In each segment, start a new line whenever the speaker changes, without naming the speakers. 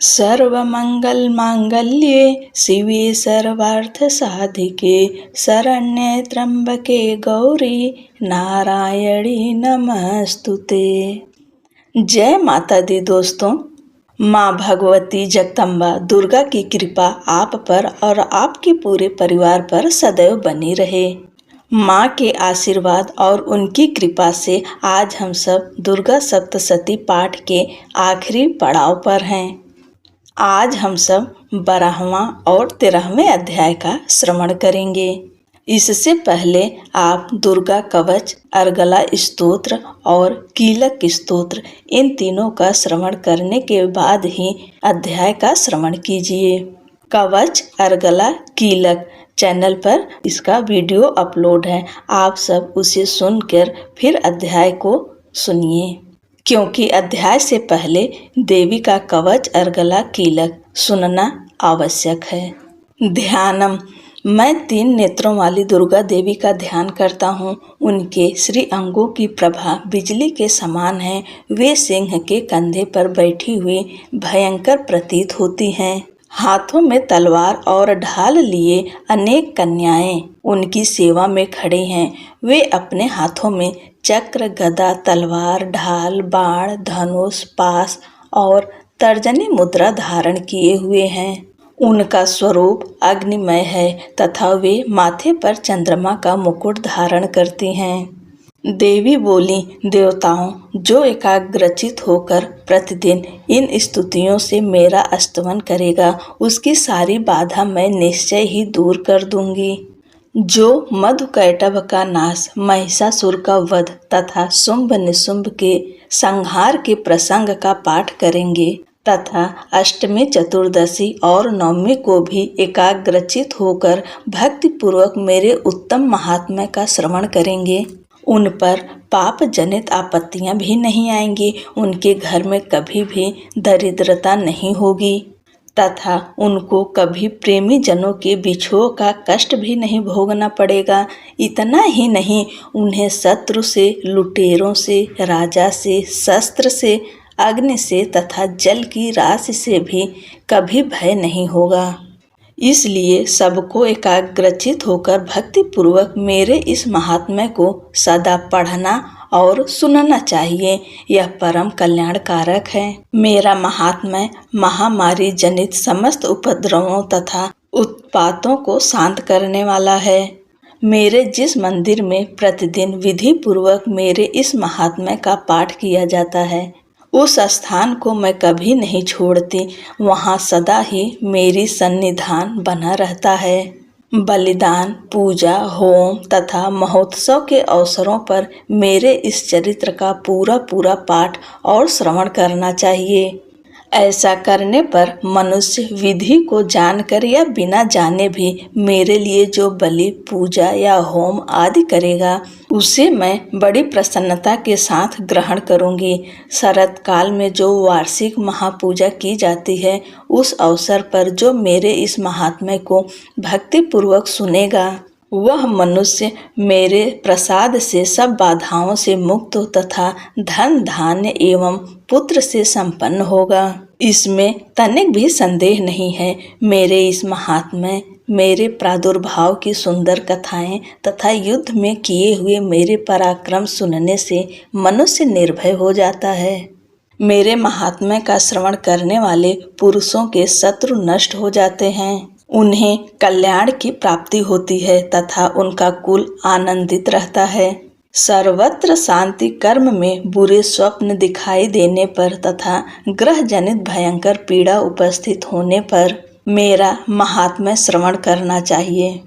सर्वमंगल मांगल्ये शिवे सर्वार्थ साधिके शरण्ये त्र्यंबके गौरी नारायणी नमस्तुते। जय माता दी दोस्तों। माँ भगवती जगदम्बा दुर्गा की कृपा आप पर और आपके पूरे परिवार पर सदैव बनी रहे। माँ के आशीर्वाद और उनकी कृपा से आज हम सब दुर्गा सप्तशती पाठ के आखिरी पड़ाव पर हैं। आज हम सब 12वां और 13वें अध्याय का श्रवण करेंगे। इससे पहले आप दुर्गा कवच, अर्गला स्तोत्र और कीलक स्तोत्र इन तीनों का श्रवण करने के बाद ही अध्याय का श्रवण कीजिए। कवच, अर्गला, कीलक चैनल पर इसका वीडियो अपलोड है। आप सब उसे सुनकर फिर अध्याय को सुनिए, क्योंकि अध्याय से पहले देवी का कवच, अर्गला, कीलक सुनना आवश्यक है। ध्यानम। मैं 3 नेत्रों वाली दुर्गा देवी का ध्यान करता हूँ। उनके श्री अंगों की प्रभा बिजली के समान है। वे सिंह के कंधे पर बैठी हुई भयंकर प्रतीत होती हैं। हाथों में तलवार और ढाल लिए अनेक कन्याएं उनकी सेवा में खड़ी हैं। वे अपने हाथों में चक्र, गदा, तलवार, ढाल, बाण, धनुष, पास और तर्जनी मुद्रा धारण किए हुए हैं। उनका स्वरूप अग्निमय है तथा वे माथे पर चंद्रमा का मुकुट धारण करती हैं। देवी बोली, देवताओं, जो एकाग्रचित होकर प्रतिदिन इन स्तुतियों से मेरा स्तवन करेगा, उसकी सारी बाधा मैं निश्चय ही दूर कर दूंगी। जो मधुकैटभ का नाश, महिषासुर का वध तथा शुंभ निशुंभ के संहार के प्रसंग का पाठ करेंगे तथा अष्टमी, चतुर्दशी और नवमी को भी एकाग्रचित होकर भक्ति पूर्वक मेरे उत्तम महात्म्य का श्रवण करेंगे, उन पर पाप जनित आपत्तियां भी नहीं आएंगी। उनके घर में कभी भी दरिद्रता नहीं होगी तथा उनको कभी प्रेमी जनों के बिछोह का कष्ट भी नहीं भोगना पड़ेगा। इतना ही नहीं, उन्हें शत्रु से, लुटेरों से, राजा से, शस्त्र से, अग्नि से तथा जल की राशि से भी कभी भय नहीं होगा। इसलिए सबको एकाग्रचित होकर भक्ति पूर्वक मेरे इस महात्म्य को सदा पढ़ना और सुनना चाहिए। यह परम कल्याणकारक है। मेरा महात्म्य महामारी जनित समस्त उपद्रवों तथा उत्पातों को शांत करने वाला है। मेरे जिस मंदिर में प्रतिदिन विधि पूर्वक मेरे इस महात्म्य का पाठ किया जाता है, उस स्थान को मैं कभी नहीं छोड़ती। वहाँ सदा ही मेरी सन्निधान बना रहता है। बलिदान, पूजा, होम तथा महोत्सव के अवसरों पर मेरे इस चरित्र का पूरा पाठ और श्रवण करना चाहिए। ऐसा करने पर मनुष्य विधि को जानकर या बिना जाने भी मेरे लिए जो बलि, पूजा या होम आदि करेगा, उसे मैं बड़ी प्रसन्नता के साथ ग्रहण करूंगी। शरत काल में जो वार्षिक महापूजा की जाती है, उस अवसर पर जो मेरे इस महात्म्य को भक्ति पूर्वक सुनेगा, वह मनुष्य मेरे प्रसाद से सब बाधाओं से मुक्त तथा धन, धान्य एवं पुत्र से संपन्न होगा। इसमें तनिक भी संदेह नहीं है। मेरे इस महात्म्य, मेरे प्रादुर्भाव की सुंदर कथाएं तथा युद्ध में किए हुए मेरे पराक्रम सुनने से मनुष्य निर्भय हो जाता है। मेरे महात्म्य का श्रवण करने वाले पुरुषों के शत्रु नष्ट हो जाते हैं। उन्हें कल्याण की प्राप्ति होती है तथा उनका कुल आनंदित रहता है। सर्वत्र शांति, कर्म में बुरे स्वप्न दिखाई देने पर तथा ग्रह जनित भयंकर पीड़ा उपस्थित होने पर मेरा महात्म्य श्रवण करना चाहिए।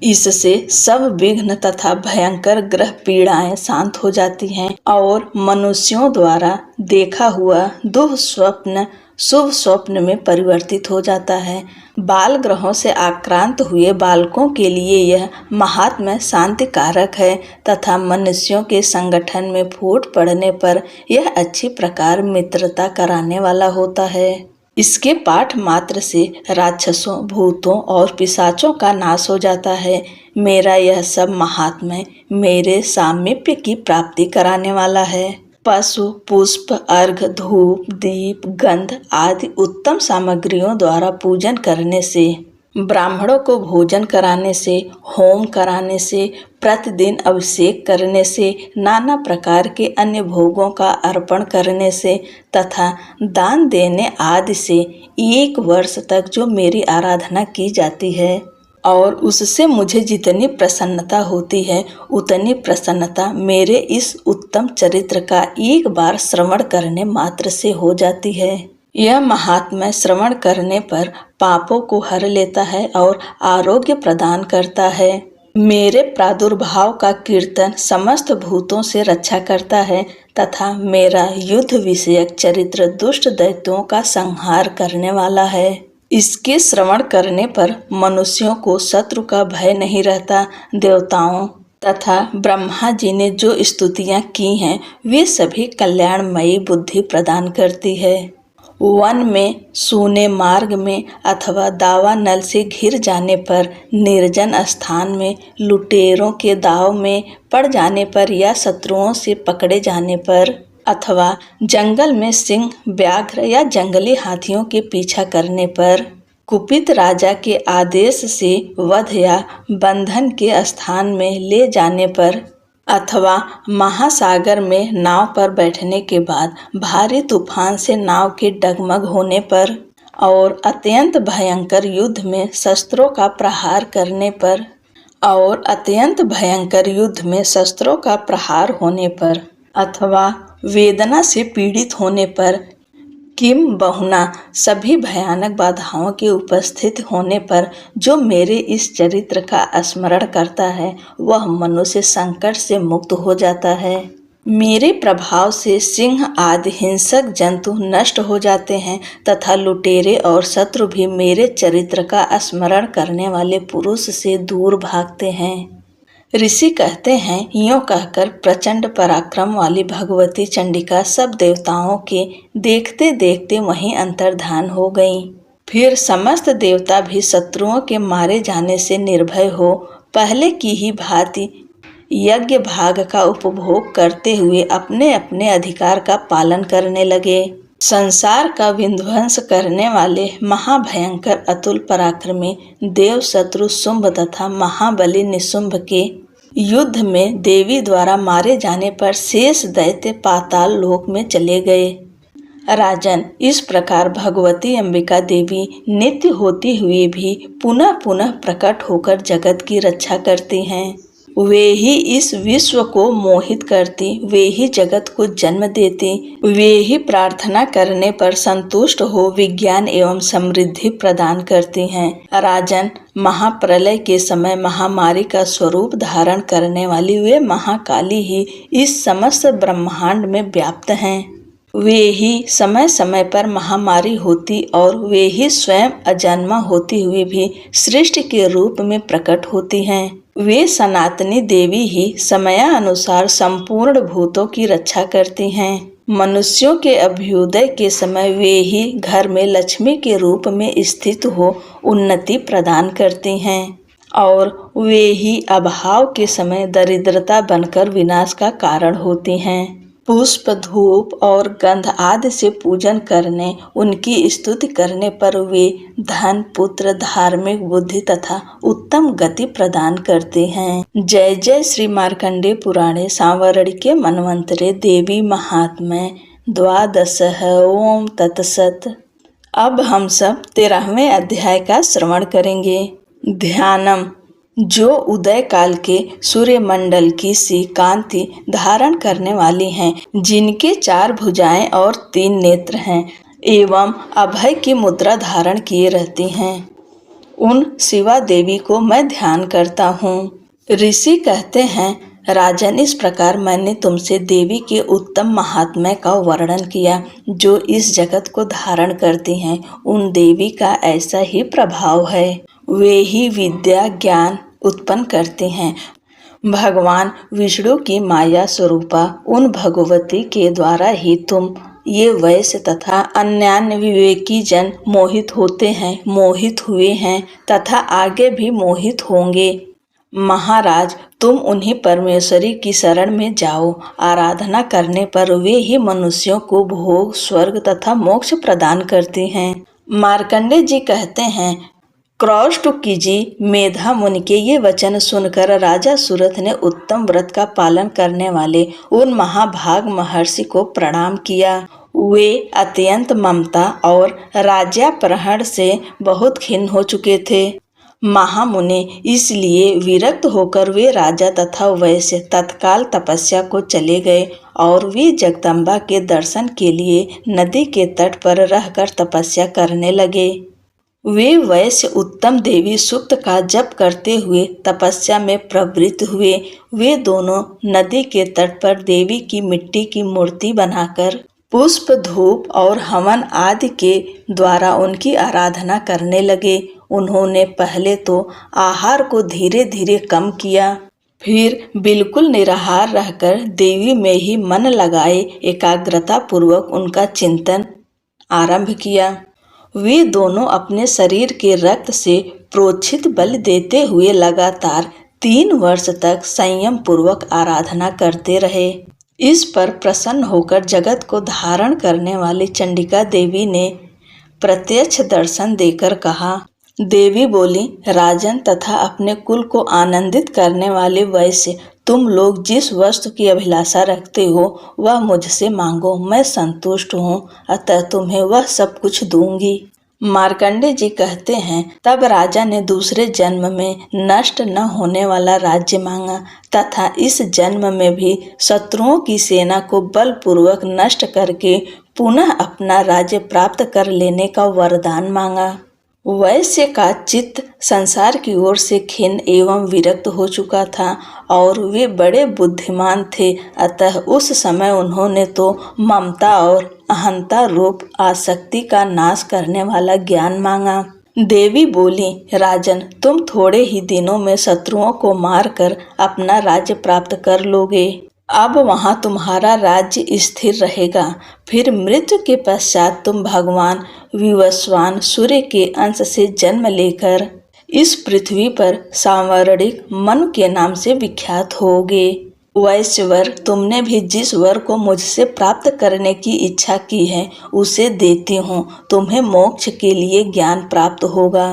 इससे सब विघ्न तथा भयंकर ग्रह पीड़ाएं शांत हो जाती हैं और मनुष्यों द्वारा देखा हुआ दुःस्वप्न शुभ स्वप्न में परिवर्तित हो जाता है। बाल ग्रहों से आक्रांत हुए बालकों के लिए यह महात्म्य शांति कारक है तथा मनुष्यों के संगठन में फूट पड़ने पर यह अच्छी प्रकार मित्रता कराने वाला होता है। इसके पाठ मात्र से राक्षसों, भूतों और पिशाचों का नाश हो जाता है। मेरा यह सब महात्म्य मेरे सामीप्य की प्राप्ति कराने वाला है। पशु, पुष्प, अर्घ, धूप, दीप, गंध आदि उत्तम सामग्रियों द्वारा पूजन करने से, ब्राह्मणों को भोजन कराने से, होम कराने से, प्रतिदिन अभिषेक करने से, नाना प्रकार के अन्य भोगों का अर्पण करने से तथा दान देने आदि से 1 वर्ष तक जो मेरी आराधना की जाती है और उससे मुझे जितनी प्रसन्नता होती है उतनी प्रसन्नता मेरे इस उत्तम चरित्र का एक बार श्रवण करने मात्र से हो जाती है। यह महात्म्य श्रवण करने पर पापों को हर लेता है और आरोग्य प्रदान करता है। मेरे प्रादुर्भाव का कीर्तन समस्त भूतों से रक्षा करता है तथा मेरा युद्ध विषयक चरित्र दुष्ट दैत्यों का संहार करने वाला है। इसके श्रवण करने पर मनुष्यों को शत्रु का भय नहीं रहता। देवताओं तथा ब्रह्मा जी ने जो स्तुतियाँ की हैं वे सभी कल्याणमयी बुद्धि प्रदान करती है। वन में, सूने मार्ग में अथवा दावा नल से घिर जाने पर, निर्जन स्थान में, लुटेरों के दाव में पड़ जाने पर या शत्रुओं से पकड़े जाने पर अथवा जंगल में सिंह, व्याघ्र या जंगली हाथियों के पीछा करने पर, कुपित राजा के आदेश से वध या बंधन के स्थान में ले जाने पर अथवा महासागर में नाव पर बैठने के बाद भारी तूफान से नाव के डगमग होने पर और अत्यंत भयंकर युद्ध में शस्त्रों का प्रहार करने पर और अत्यंत भयंकर युद्ध में शस्त्रों का प्रहार होने पर अथवा वेदना से पीड़ित होने पर, किम बहुना सभी भयानक बाधाओं के उपस्थित होने पर जो मेरे इस चरित्र का स्मरण करता है वह मनुष्य संकट से मुक्त हो जाता है। मेरे प्रभाव से सिंह आदि हिंसक जंतु नष्ट हो जाते हैं तथा लुटेरे और शत्रु भी मेरे चरित्र का स्मरण करने वाले पुरुष से दूर भागते हैं। ऋषि कहते हैं, यूँ कहकर प्रचंड पराक्रम वाली भगवती चंडिका सब देवताओं के देखते देखते वहीं अंतर्धान हो गईं। फिर समस्त देवता भी शत्रुओं के मारे जाने से निर्भय हो पहले की ही भांति यज्ञ भाग का उपभोग करते हुए अपने अपने अधिकार का पालन करने लगे। संसार का विध्वंस करने वाले महाभयंकर अतुल पराक्रमी देव शत्रु शुंभ तथा महाबली निशुंभ के युद्ध में देवी द्वारा मारे जाने पर शेष दैत्य पाताल लोक में चले गए। राजन, इस प्रकार भगवती अंबिका देवी नित्य होती हुई भी पुनः पुनः प्रकट होकर जगत की रक्षा करती हैं। वे ही इस विश्व को मोहित करती, वे ही जगत को जन्म देती, वे ही प्रार्थना करने पर संतुष्ट हो विज्ञान एवं समृद्धि प्रदान करती हैं। राजन, महाप्रलय के समय महामारी का स्वरूप धारण करने वाली वे महाकाली ही इस समस्त ब्रह्मांड में व्याप्त हैं। वे ही समय समय पर महामारी होती और वे ही स्वयं अजन्मा होती हुई भी सृष्टि के रूप में प्रकट होती हैं। वे सनातनी देवी ही समयानुसार संपूर्ण भूतों की रक्षा करती हैं। मनुष्यों के अभ्युदय के समय वे ही घर में लक्ष्मी के रूप में स्थित हो उन्नति प्रदान करती हैं और वे ही अभाव के समय दरिद्रता बनकर विनाश का कारण होती हैं। पुष्प, धूप और गंध आदि से पूजन करने, उनकी स्तुति करने पर वे धन, पुत्र, धार्मिक बुद्धि तथा उत्तम गति प्रदान करते हैं। जय जय श्री मार्कंडेय पुराणे सांवरणिके मन्वंतरे देवी महात्म्य द्वादश। ओम तत्सत। अब हम सब 13वें अध्याय का श्रवण करेंगे। ध्यानम। जो उदय काल के सूर्यमंडल की सी कांति धारण करने वाली हैं, जिनके 4 भुजाएं और 3 नेत्र हैं एवं अभय की मुद्रा धारण किए रहती हैं, उन शिवा देवी को मैं ध्यान करता हूँ। ऋषि कहते हैं, राजन, इस प्रकार मैंने तुमसे देवी के उत्तम महात्म्य का वर्णन किया जो इस जगत को धारण करती हैं। उन देवी का ऐसा ही प्रभाव है। वे ही विद्या ज्ञान उत्पन्न करते हैं। भगवान विष्णु की माया स्वरूपा उन भगवती के द्वारा ही तुम ये वैश्य तथा अन्यान्य विवेकी जन मोहित होते हैं, मोहित हुए हैं तथा आगे भी मोहित होंगे। महाराज, तुम उन्हीं परमेश्वरी की शरण में जाओ। आराधना करने पर वे ही मनुष्यों को भोग, स्वर्ग तथा मोक्ष प्रदान करती हैं। मार्कंडेय जी कहते हैं, क्रौष्टुकी जी मेधा मुनि के ये वचन सुनकर राजा सुरथ ने उत्तम व्रत का पालन करने वाले उन महाभाग महर्षि को प्रणाम किया। वे अत्यंत ममता और राज्यापहरण से बहुत खिन्न हो चुके थे। महामुनि इसलिए विरक्त होकर वे राजा तथा वैश्य तत्काल तपस्या को चले गए और वे जगदम्बा के दर्शन के लिए नदी के तट पर रहकर तपस्या करने लगे। वे वैश्य उत्तम देवी सूक्त का जप करते हुए तपस्या में प्रवृत्त हुए। वे दोनों नदी के तट पर देवी की मिट्टी की मूर्ति बनाकर पुष्प, धूप और हवन आदि के द्वारा उनकी आराधना करने लगे। उन्होंने पहले तो आहार को धीरे धीरे कम किया, फिर बिल्कुल निराहार रहकर देवी में ही मन लगाए एकाग्रता पूर्वक उनका चिंतन आरंभ किया। वे दोनों अपने शरीर के रक्त से प्रोक्षित बल देते हुए लगातार 3 वर्ष तक संयम पूर्वक आराधना करते रहे। इस पर प्रसन्न होकर जगत को धारण करने वाली चंडिका देवी ने प्रत्यक्ष दर्शन देकर कहा। देवी बोली, राजन तथा अपने कुल को आनंदित करने वाले वैश्य, तुम लोग जिस वस्तु की अभिलाषा रखते हो वह मुझसे मांगो, मैं संतुष्ट हूँ, अतः तुम्हें वह सब कुछ दूंगी। मार्कंडेय जी कहते हैं, तब राजा ने दूसरे जन्म में नष्ट न होने वाला राज्य मांगा तथा इस जन्म में भी शत्रुओं की सेना को बलपूर्वक नष्ट करके पुनः अपना राज्य प्राप्त कर लेने का वरदान मांगा। वैश्य का चित्त संसार की ओर से खिन्न एवं विरक्त हो चुका था और वे बड़े बुद्धिमान थे, अतः उस समय उन्होंने तो ममता और अहंता रूप आसक्ति का नाश करने वाला ज्ञान मांगा। देवी बोली, राजन, तुम थोड़े ही दिनों में शत्रुओं को मारकर अपना राज्य प्राप्त कर लोगे। अब वहाँ तुम्हारा राज्य स्थिर रहेगा। फिर मृत्यु के पश्चात तुम भगवान विवस्वान सूर्य के अंश से जन्म लेकर इस पृथ्वी पर सांवरणिक मनु के नाम से विख्यात होगे। वैश्यवर, तुमने भी जिस वर को मुझसे प्राप्त करने की इच्छा की है उसे देती हूँ। तुम्हें मोक्ष के लिए ज्ञान प्राप्त होगा।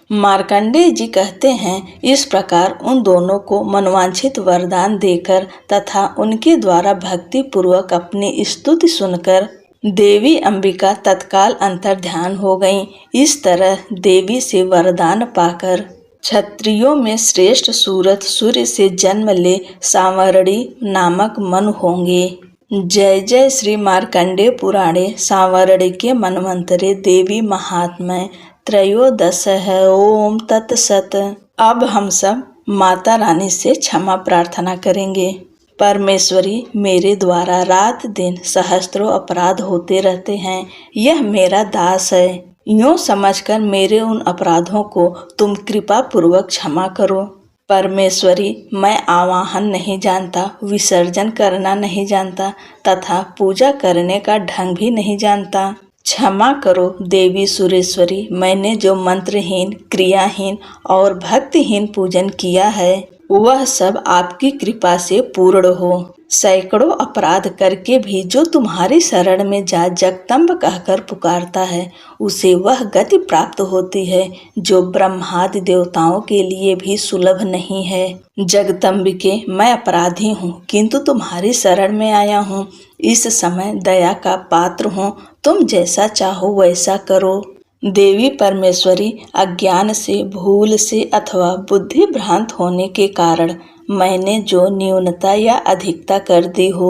मार्कंडेय जी कहते हैं, इस प्रकार उन दोनों को मनवांछित वरदान देकर तथा उनके द्वारा भक्ति पूर्वक अपनी स्तुति सुनकर देवी अंबिका तत्काल अंतर्ध्यान हो गईं। इस तरह देवी से वरदान पाकर क्षत्रियों में श्रेष्ठ सूरत सूर्य से जन्म ले सांवरणी नामक मनु होंगे। जय जय श्री मार्कंडेय पुराणे सांवरणी के मनवंतरे देवी महात्म्य त्रयोदश है। ओम तत्सत। अब हम सब माता रानी से क्षमा प्रार्थना करेंगे। परमेश्वरी, मेरे द्वारा रात दिन सहस्त्रों अपराध होते रहते हैं। यह मेरा दास है, यूँ समझकर मेरे उन अपराधों को तुम कृपा पूर्वक क्षमा करो। परमेश्वरी, मैं आवाहन नहीं जानता, विसर्जन करना नहीं जानता तथा पूजा करने का ढंग भी नहीं जानता। क्षमा करो देवी सुरेश्वरी, मैंने जो मंत्रहीन, क्रियाहीन और भक्तिहीन पूजन किया है वह सब आपकी कृपा से पूर्ण हो। सैकड़ों अपराध करके भी जो तुम्हारी शरण में जा जगदम्ब कहकर पुकारता है उसे वह गति प्राप्त होती है जो ब्रह्मादि देवताओं के लिए भी सुलभ नहीं है। जगदम्बिके, मैं अपराधी हूँ किंतु तुम्हारी शरण में आया हूँ। इस समय दया का पात्र हूँ, तुम जैसा चाहो वैसा करो। देवी परमेश्वरी, अज्ञान से, भूल से अथवा बुद्धि भ्रांत होने के कारण मैंने जो न्यूनता या अधिकता कर दी हो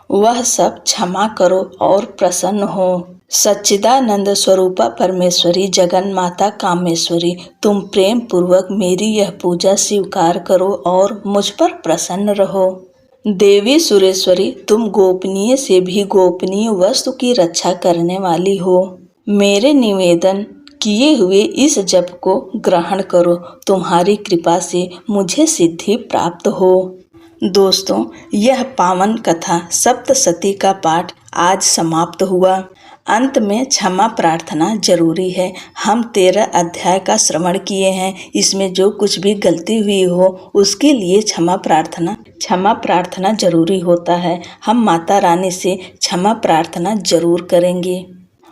वह सब क्षमा करो और प्रसन्न हो। सच्चिदानंद स्वरूपा परमेश्वरी, जगन माता कामेश्वरी, तुम प्रेम पूर्वक मेरी यह पूजा स्वीकार करो और मुझ पर प्रसन्न रहो। देवी सुरेश्वरी, तुम गोपनीय से भी गोपनीय वस्तु की रक्षा करने वाली हो। मेरे निवेदन किए हुए इस जप को ग्रहण करो, तुम्हारी कृपा से मुझे सिद्धि प्राप्त हो। दोस्तों, यह पावन कथा सप्तशती का पाठ आज समाप्त हुआ। अंत में क्षमा प्रार्थना जरूरी है। हम 13 अध्याय का श्रवण किए हैं। इसमें जो कुछ भी गलती हुई हो उसके लिए क्षमा प्रार्थना जरूरी होता है। हम माता रानी से क्षमा प्रार्थना जरूर करेंगे।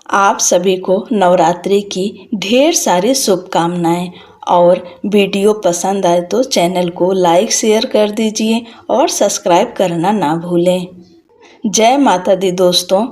आप सभी को नवरात्रि की ढेर सारी शुभकामनाएं। और वीडियो पसंद आए तो चैनल को लाइक शेयर कर दीजिए और सब्सक्राइब करना ना भूलें। जय माता दी दोस्तों।